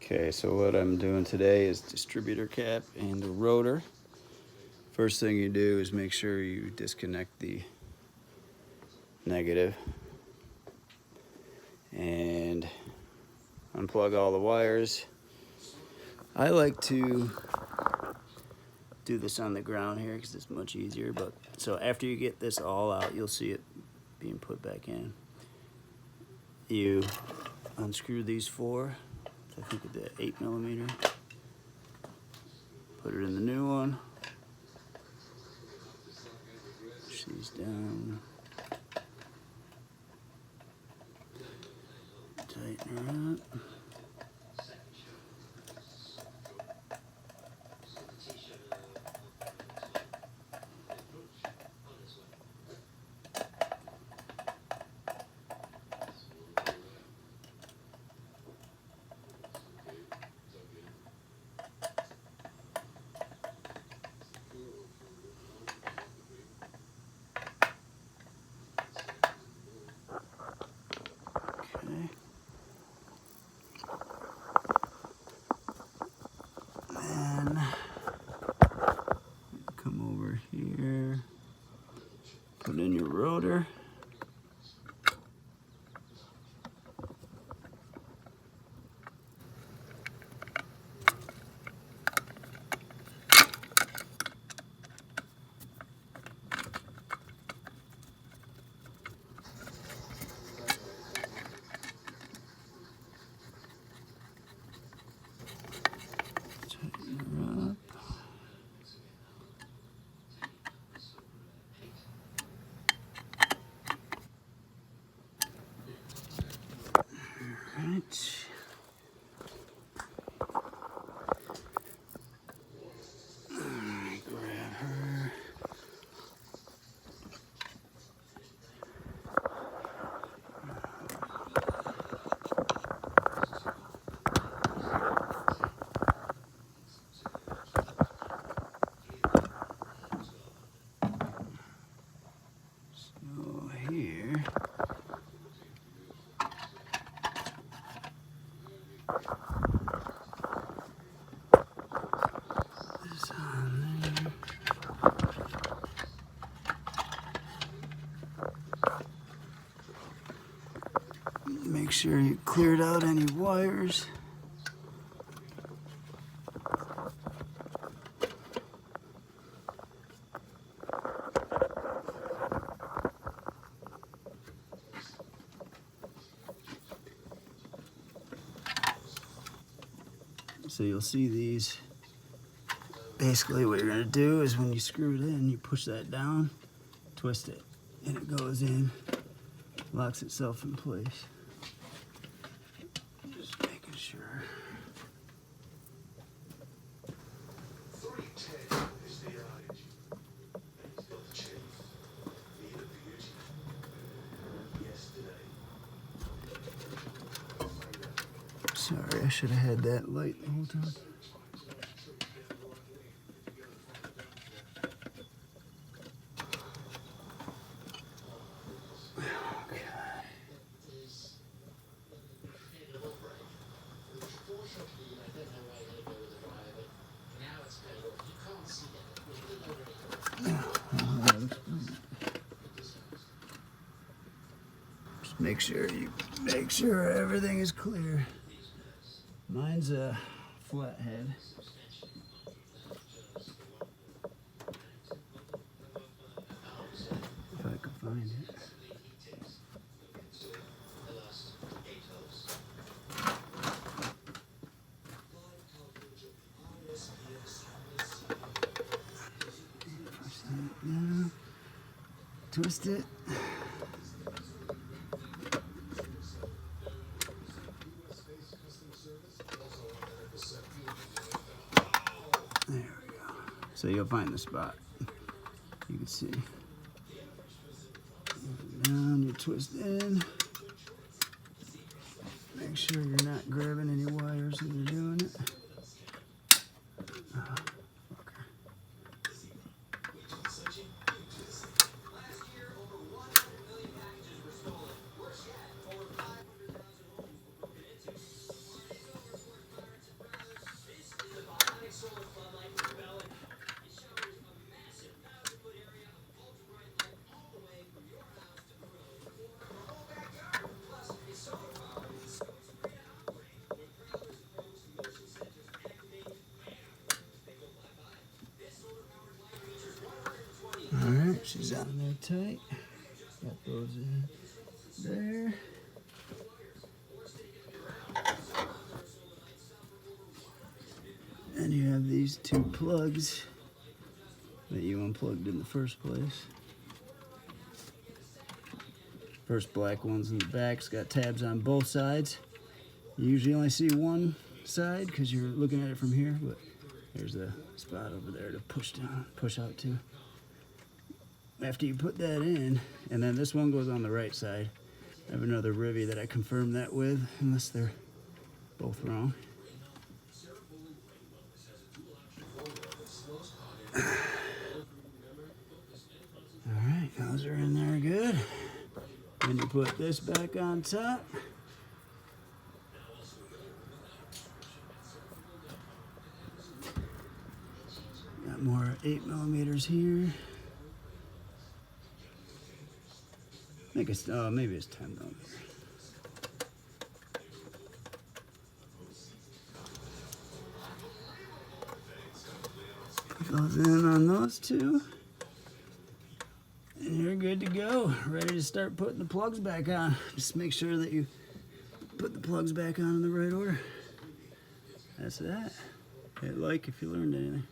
Okay, so what I'm doing today is distributor cap and the rotor. First thing you do is make sure you disconnect the negative and unplug all the wires. I like to do this on the ground here because it's much easier, but so after you get this all out, you'll see it being put back in. You unscrew these four, I think with the 8mm, put it in the new one, push these down, tighten her up. Okay. Then come over here, put in your rotor. Tighten her up. Alright. Grab her. So here. This on there. Make sure you cleared out any wires. So you'll see these. Basically what you're gonna do is when you screw it in, you push that down, twist it, and it goes in, locks itself in place. Just making sure. Sorry, I should have had that light the whole time. Just make sure everything is clear. Mine's a flathead. If I could find it. Yeah. Twist it. There we go. So you'll find the spot. You can see. Down, you twist in. Make sure you're not grabbing any wires when you're doing it. pushes on there tight. Got those in there. And you have these two plugs that you unplugged in the first place. First black one's in the back. It's got tabs on both sides. You usually only see one side because you're looking at it from here, but there's a spot over there to push down, push out to. After you put that in, and then this one goes on the right side. I have another Rivi that I confirmed that with, unless they're both wrong. Alright, those are in there good. Then you put this back on top. Got more 8mm here. I think it's, maybe it's 10mm. Goes in on those two. And you're good to go. Ready to start putting the plugs back on. Just make sure that you put the plugs back on in the right order. That's that. Hit like if you learned anything.